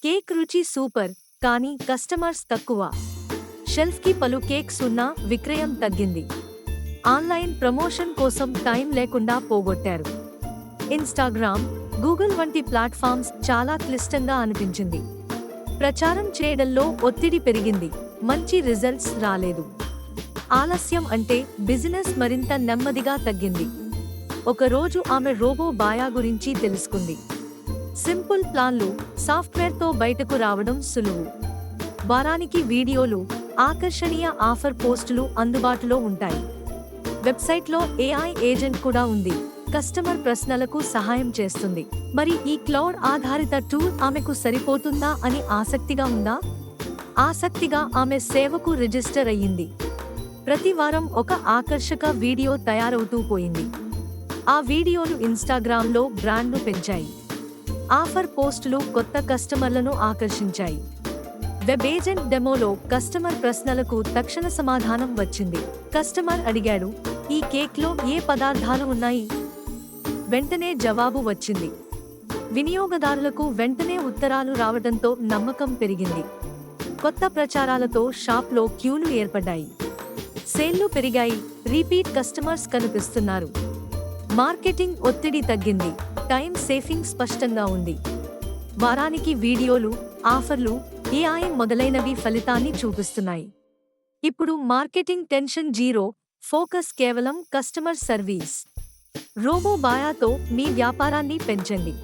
Cake రుచి super, కానీ customers తక్కువ. షెల్ఫ్కి పలు కేక్స్ ఉన్నా విక్రయం తగ్గింది. ఆన్లైన్ ప్రమోషన్ కోసం టైం లేకుండా పోగొట్టారు. ఇన్స్టాగ్రామ్, గూగుల్ వంటి ప్లాట్ఫామ్స్ చాలా క్లిష్టంగా అనిపించింది. ప్రచారం చేయడంలో ఒత్తిడి పెరిగింది, మంచి రిజల్ట్స్ రాలేదు. ఆలస్యం అంటే బిజినెస్ మరింత నెమ్మదిగా తగ్గింది. ఒకరోజు ఆమె రోబో బాయా గురించి తెలుసుకుంది. సింపుల్ ప్లాన్లు, సాఫ్ట్వేర్తో బయటకు రావడం సులువు. వారానికి వీడియోలు, ఆకర్షణీయ ఆఫర్ పోస్టులు అందుబాటులో ఉంటాయి. వెబ్సైట్లో ఏఐ ఏజెంట్ కూడా ఉంది, కస్టమర్ ప్రశ్నలకు సహాయం చేస్తుంది. మరి ఈ క్లౌడ్ ఆధారిత టూల్ ఆమెకు సరిపోతుందా అని ఆసక్తిగా ఉందా? ఆసక్తిగా ఆమె సేవకు రిజిస్టర్ అయ్యింది. ప్రతి వారం ఒక ఆకర్షక వీడియో తయారవుతూ పోయింది. ఆ వీడియోలు ఇన్స్టాగ్రామ్లో బ్రాండ్ను పెంచాయి. ఆఫర్ పోస్టులు కొత్త కస్టమర్లను ఆకర్షించాయి. వెబ్ ఏజెంట్ డెమోలో కస్టమర్ ప్రశ్నలకు తక్షణ సమాధానం వచ్చింది. కస్టమర్ అడిగాడు, ఈ కేక్లో ఏ పదార్థాలు ఉన్నాయి? వెంటనే జవాబు వచ్చింది. వినియోగదారులకు వెంటనే ఉత్తరాలు రావడంతో నమ్మకం పెరిగింది. కొత్త ప్రచారాలతో షాప్లో క్యూలు ఏర్పడ్డాయి. సేల్లు పెరిగాయి, రీపీట్ కస్టమర్స్ కనిపిస్తున్నారు. మార్కెటింగ్ ఒత్తిడి తగ్గింది, టైం సేవింగ్ స్పష్టంగా ఉంది. వారానికి వీడియోలు, ఆఫర్లు, ఏఐ మొదలైనవి ఫలితాన్ని చూపిస్తున్నాయి. ఇప్పుడు మార్కెటింగ్ టెన్షన్ జీరో, ఫోకస్ కేవలం కస్టమర్ సర్వీస్. రోబో బాయాతో మీ వ్యాపారాన్ని పెంచండి.